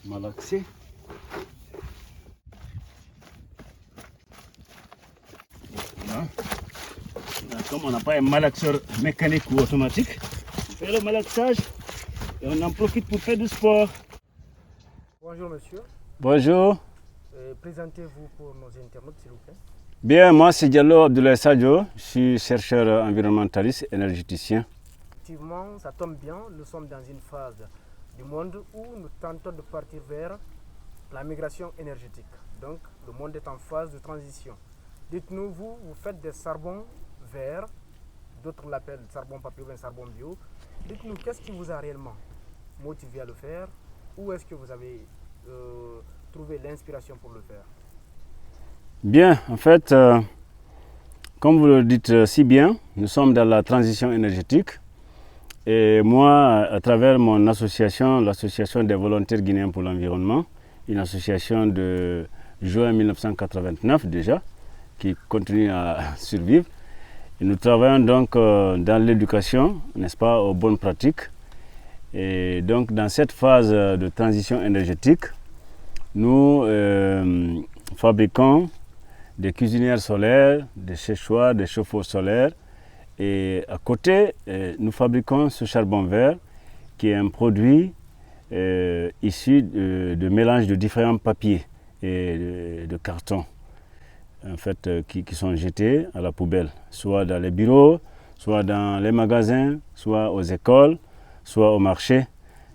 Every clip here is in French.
malaxé. Voilà. Comme on n'a pas un malaxeur mécanique ou automatique, on fait le malaxage et on en profite pour faire du sport. Bonjour monsieur. Bonjour. Présentez-vous pour nos internautes s'il vous plaît. Bien, moi c'est Diallo Abdoulaye Sadio, je suis chercheur environnementaliste énergéticien. Effectivement, ça tombe bien, nous sommes dans une phase du monde où nous tentons de partir vers la migration énergétique. Donc le monde est en phase de transition. Dites-nous, vous faites des charbons verts, d'autres l'appellent charbon papier ou charbon bio. Dites-nous, qu'est-ce qui vous a réellement motivé à le faire? Où est-ce que vous avez trouvé l'inspiration pour le faire? Bien, en fait, comme vous le dites si bien, nous sommes dans la transition énergétique. Et moi, à travers mon association, l'association des volontaires guinéens pour l'environnement, une association de juin 1989 déjà, qui continue à survivre. Et nous travaillons donc dans l'éducation, n'est-ce pas, aux bonnes pratiques. Et donc dans cette phase de transition énergétique, nous fabriquons des cuisinières solaires, des séchoirs, des chauffe-eau solaires. Et à côté, nous fabriquons ce charbon vert qui est un produit issu de mélange de différents papiers et de cartons en fait, qui sont jetés à la poubelle, soit dans les bureaux, soit dans les magasins, soit aux écoles, soit au marché.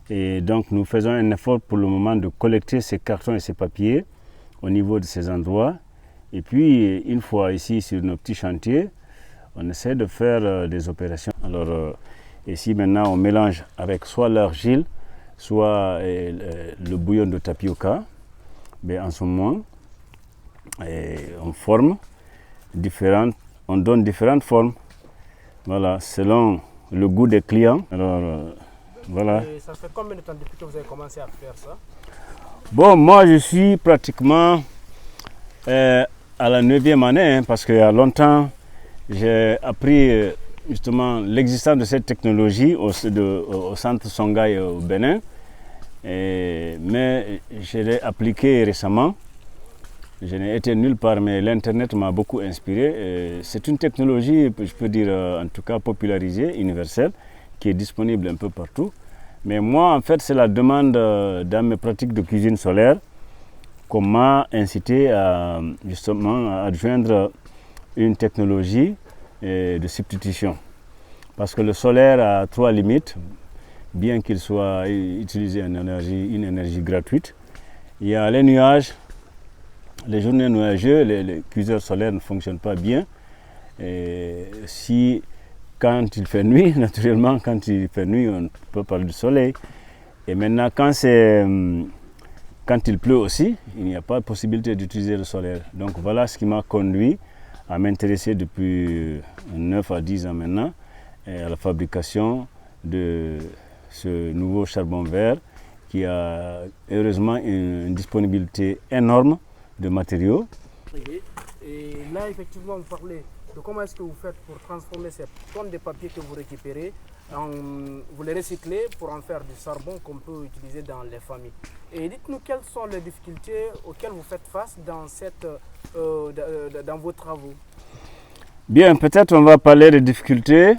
Et donc nous faisons un effort pour le moment de collecter ces cartons et ces papiers au niveau de ces endroits. Et puis une fois ici sur nos petits chantiers, on essaie de faire des opérations. Alors ici maintenant on mélange avec soit l'argile, soit le bouillon de tapioca. Mais en ce moment, on forme différentes, on donne différentes formes. Voilà, selon le goût des clients. Alors voilà. Et ça fait combien de temps depuis que vous avez commencé à faire ça? Bon, moi je suis pratiquement à la 9e année, hein, parce qu'il y a longtemps, j'ai appris justement l'existence de cette technologie au centre Songhai au Bénin, mais je l'ai appliquée récemment. Je n'ai été nulle part, mais l'Internet m'a beaucoup inspiré. C'est une technologie, je peux dire en tout cas popularisée, universelle, qui est disponible un peu partout. Mais moi, en fait, c'est la demande dans mes pratiques de cuisine solaire qu'on m'a incité à justement adjoindre une technologie de substitution. Parce que le solaire a 3 limites, bien qu'il soit utilisé en une énergie gratuite. Il y a les nuages, les journées nuageuses, les cuiseurs solaires ne fonctionnent pas bien. Et quand il fait nuit, naturellement, quand il fait nuit, on peut parler du soleil. Et maintenant, quand il pleut aussi, il n'y a pas de possibilité d'utiliser le solaire. Donc voilà ce qui m'a conduit à m'intéresser depuis 9 à 10 ans maintenant à la fabrication de ce nouveau charbon vert qui a heureusement une disponibilité énorme de matériaux. Et là, effectivement, vous parlez de comment est-ce que vous faites pour transformer ces tonnes de papier que vous récupérez, vous les recyclez pour en faire du charbon qu'on peut utiliser dans les familles. Et dites-nous quelles sont les difficultés auxquelles vous faites face dans vos travaux. Bien, peut-être on va parler des difficultés.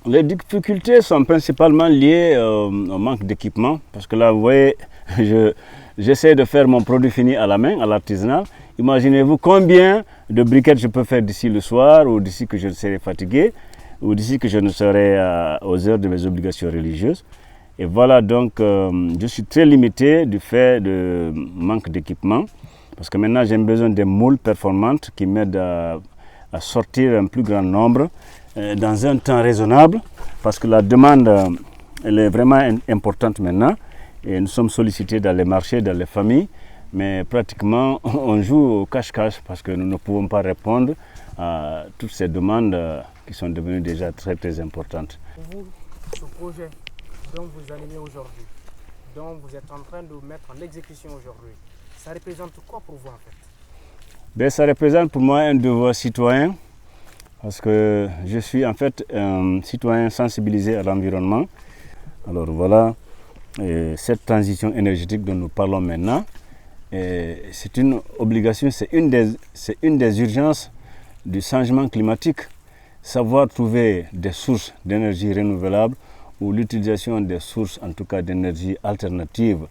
Les difficultés sont principalement liées au manque d'équipement, parce que là, vous voyez, j'essaie de faire mon produit fini à la main, à l'artisanal. Imaginez-vous combien de briquettes je peux faire d'ici le soir, ou d'ici que je serai fatigué, ou d'ici que je ne serai aux heures de mes obligations religieuses. Et voilà, donc, je suis très limité du fait de manque d'équipement, parce que maintenant j'ai besoin de moules performantes qui m'aident à sortir un plus grand nombre dans un temps raisonnable, parce que la demande elle est vraiment importante maintenant. Et nous sommes sollicités dans les marchés, dans les familles, mais pratiquement on joue au cache-cache parce que nous ne pouvons pas répondre à toutes ces demandes qui sont devenues déjà très très importantes. Vous, ce projet dont vous animez aujourd'hui, dont vous êtes en train de mettre en exécution aujourd'hui, ça représente quoi pour vous en fait? Ben, ça représente pour moi un devoir citoyen, parce que je suis en fait un citoyen sensibilisé à l'environnement. Alors voilà, cette transition énergétique dont nous parlons maintenant, c'est une obligation, c'est une des urgences du changement climatique. Savoir trouver des sources d'énergie renouvelables ou l'utilisation des sources, en tout cas d'énergie alternatives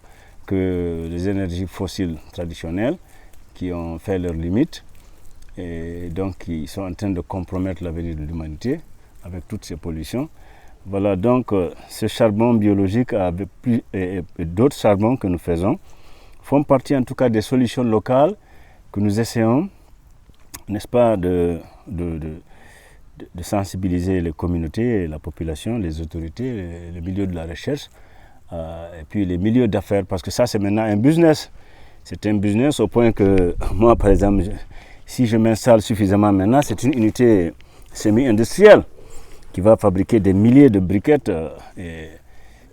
que les énergies fossiles traditionnelles qui ont fait leurs limites et donc ils sont en train de compromettre l'avenir de l'humanité avec toutes ces pollutions. Voilà donc ce charbon biologique et d'autres charbons que nous faisons font partie en tout cas des solutions locales que nous essayons, n'est-ce pas, de sensibiliser les communautés, la population, les autorités, les milieux de la recherche et puis les milieux d'affaires, parce que ça c'est maintenant un business. C'est un business au point que moi par exemple, si je m'installe suffisamment maintenant, c'est une unité semi-industrielle qui va fabriquer des milliers de briquettes et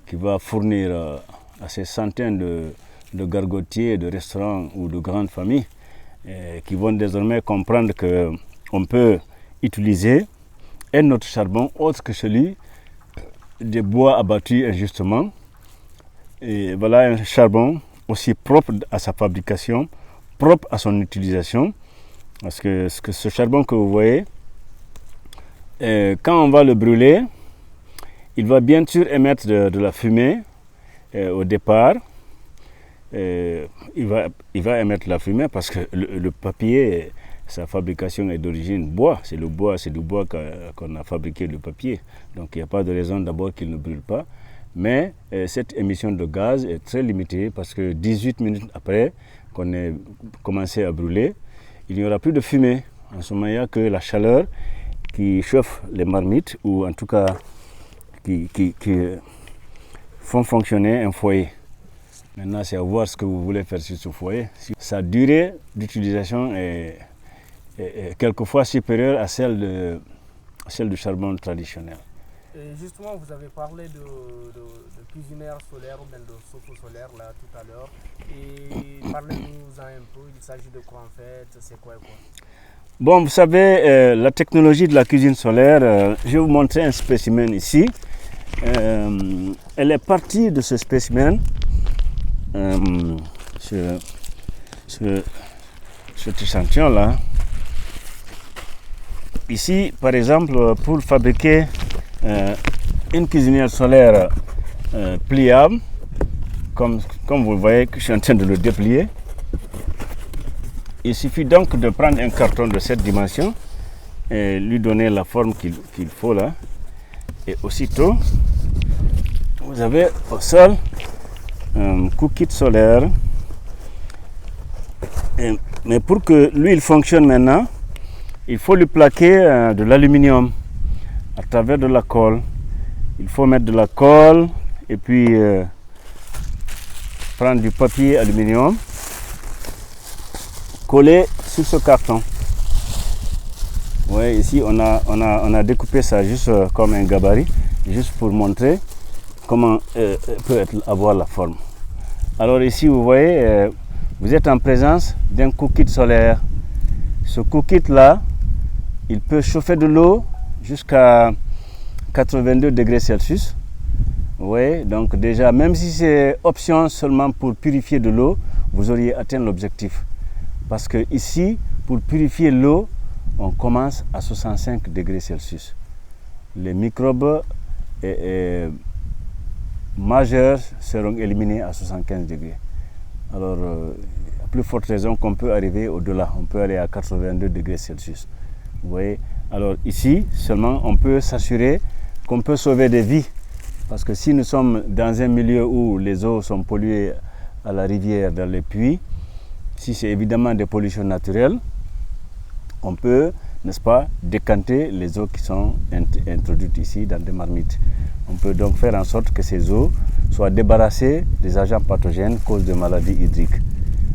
qui va fournir à ces centaines de gargotiers, de restaurants ou de grandes familles qui vont désormais comprendre qu'on peut utiliser un autre charbon autre que celui des bois abattus injustement. Et voilà un charbon aussi propre à sa fabrication, propre à son utilisation. Parce que ce charbon que vous voyez, quand on va le brûler, il va bien sûr émettre de la fumée au départ. Il va émettre la fumée parce que le papier, sa fabrication est d'origine bois. C'est du bois qu'on a fabriqué le papier. Donc il n'y a pas de raison d'abord qu'il ne brûle pas. Mais cette émission de gaz est très limitée parce que 18 minutes après qu'on ait commencé à brûler, il n'y aura plus de fumée. En ce moment, il n'y a que la chaleur qui chauffe les marmites ou en tout cas qui font fonctionner un foyer. Maintenant, c'est à voir ce que vous voulez faire sur ce foyer. Sa durée d'utilisation est quelquefois supérieure à celle du charbon traditionnel. Et justement, vous avez parlé de cuisinière solaire ou bien de chauffe-eau solaire là tout à l'heure. Et parlez-nous un peu, il s'agit de quoi en fait, c'est quoi et quoi? Bon, vous savez, la technologie de la cuisine solaire, je vais vous montrer un spécimen ici. Elle est partie de ce spécimen, cet échantillon-là. Ici, par exemple, pour fabriquer une cuisinière solaire pliable, comme vous le voyez que je suis en train de le déplier, il suffit donc de prendre un carton de cette dimension et lui donner la forme qu'il faut là. Et aussitôt, vous avez au sol un cook-kit solaire. Mais pour que lui il fonctionne maintenant, il faut lui plaquer de l'aluminium à travers de la colle. Il faut mettre de la colle et puis prendre du papier aluminium, coller sur ce carton. Ouais, ici on a découpé ça juste comme un gabarit, juste pour montrer comment peut avoir la forme. Alors ici vous voyez, vous êtes en présence d'un cook-kit solaire. Ce cook-kit là, il peut chauffer de l'eau jusqu'à 82 degrés Celsius. Oui, donc déjà, même si c'est option seulement pour purifier de l'eau, vous auriez atteint l'objectif. Parce que ici, pour purifier l'eau, on commence à 65 degrés Celsius. Les microbes majeurs seront éliminés à 75 degrés. Alors, à plus forte raison qu'on peut arriver au-delà, on peut aller à 82 degrés Celsius. Vous voyez? Alors ici, seulement, on peut s'assurer qu'on peut sauver des vies. Parce que si nous sommes dans un milieu où les eaux sont polluées à la rivière, dans les puits, si c'est évidemment des pollutions naturelles, on peut, n'est-ce pas, décanter les eaux qui sont introduites ici dans des marmites. On peut donc faire en sorte que ces eaux soient débarrassées des agents pathogènes cause de maladies hydriques.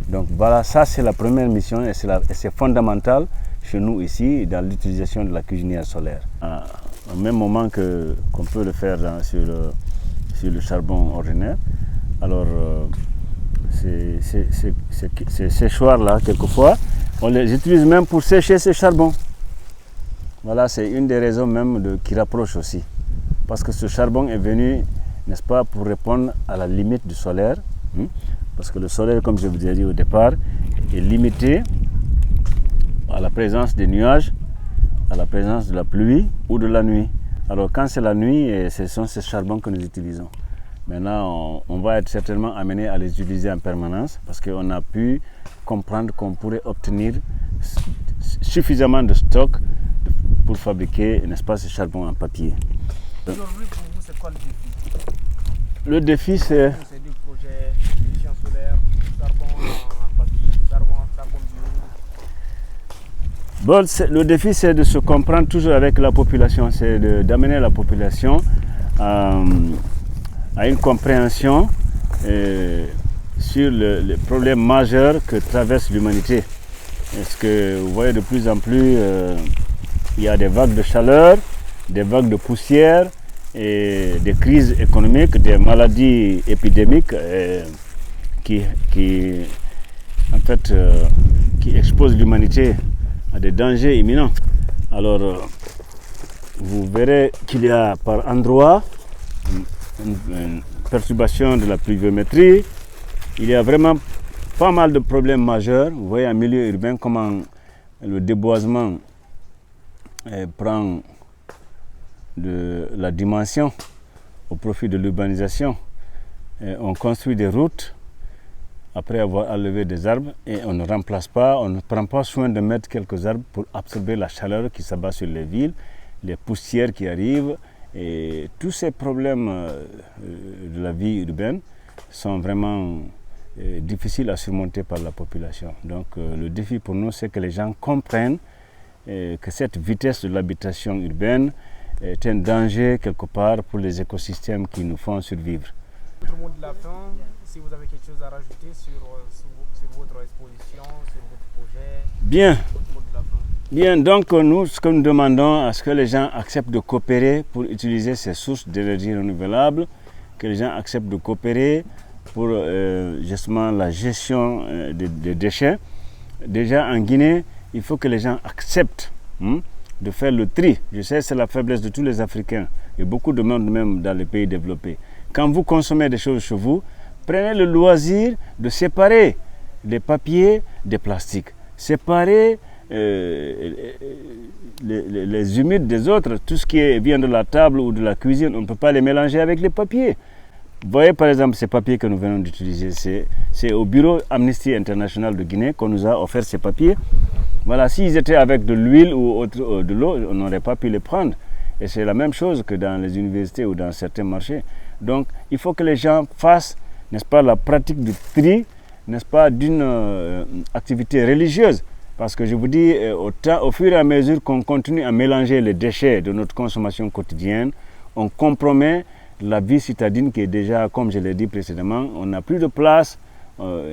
Donc voilà, ça c'est la première mission et c'est fondamental chez nous ici dans l'utilisation de la cuisinière solaire. Au même moment qu'on peut le faire sur le charbon ordinaire. Alors ces séchoirs-là, quelquefois, on les utilise même pour sécher ces charbons. Voilà, c'est une des raisons même qui rapproche aussi. Parce que ce charbon est venu n'est-ce pas, pour répondre à la limite du solaire. Parce que le solaire, comme je vous ai dit au départ, est limité à la présence des nuages, à la présence de la pluie ou de la nuit. Alors quand c'est la nuit, ce sont ces charbons que nous utilisons. Maintenant, on va être certainement amené à les utiliser en permanence parce qu'on a pu comprendre qu'on pourrait obtenir suffisamment de stock pour fabriquer, n'est-ce pas, ce charbon en papier. Aujourd'hui, pour vous, c'est quoi le défi? Le défi, c'est... C'est du projet électricien solaire, charbon en papier, charbon bio. Bon, le défi, c'est de se comprendre toujours avec la population, c'est d'amener la population à une compréhension sur les problèmes majeurs que traverse l'humanité. Est-ce que vous voyez de plus en plus, il y a des vagues de chaleur, des vagues de poussière, et des crises économiques, des maladies épidémiques qui exposent l'humanité à des dangers imminents. Alors, vous verrez qu'il y a par endroits une perturbation de la pluviométrie. Il y a vraiment pas mal de problèmes majeurs. Vous voyez en milieu urbain comment le déboisement prend de la dimension au profit de l'urbanisation. On construit des routes après avoir enlevé des arbres et on ne remplace pas, on ne prend pas soin de mettre quelques arbres pour absorber la chaleur qui s'abat sur les villes, les poussières qui arrivent, et tous ces problèmes de la vie urbaine sont vraiment difficiles à surmonter par la population. Donc le défi pour nous, c'est que les gens comprennent que cette vitesse de l'habitation urbaine est un danger quelque part pour les écosystèmes qui nous font survivre. Votre mot de la fin, si vous avez quelque chose à rajouter sur votre exposition, sur votre projet. Bien. Votre mot de la fin. Bien, donc nous, ce que nous demandons, à ce que les gens acceptent de coopérer pour utiliser ces sources d'énergie renouvelable, que les gens acceptent de coopérer pour justement la gestion des déchets. Déjà en Guinée, il faut que les gens acceptent de faire le tri. Je sais, c'est la faiblesse de tous les Africains et beaucoup de monde même dans les pays développés. Quand vous consommez des choses chez vous, prenez le loisir de séparer les papiers des plastiques, séparer les humides des autres. Tout ce qui vient de la table ou de la cuisine, on ne peut pas les mélanger avec les papiers. Vous voyez par exemple ces papiers que nous venons d'utiliser, c'est au bureau Amnesty International de Guinée qu'on nous a offert ces papiers. Voilà, s'ils étaient avec de l'huile ou de l'eau, on n'aurait pas pu les prendre. Et c'est la même chose que dans les universités ou dans certains marchés. Donc, il faut que les gens fassent, n'est-ce pas, la pratique du tri, n'est-ce pas, d'une activité religieuse. Parce que je vous dis, au fur et à mesure qu'on continue à mélanger les déchets de notre consommation quotidienne, on compromet la vie citadine qui est déjà, comme je l'ai dit précédemment, on n'a plus de place,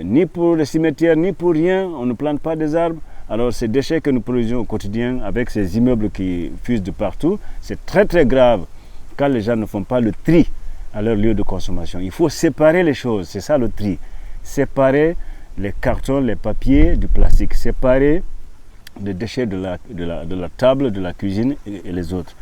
ni pour les cimetières, ni pour rien, on ne plante pas des arbres. Alors ces déchets que nous produisons au quotidien avec ces immeubles qui fusent de partout, c'est très très grave quand les gens ne font pas le tri à leur lieu de consommation. Il faut séparer les choses, c'est ça le tri. Séparer les cartons, les papiers du plastique, séparer les déchets de la table, de la cuisine et les autres.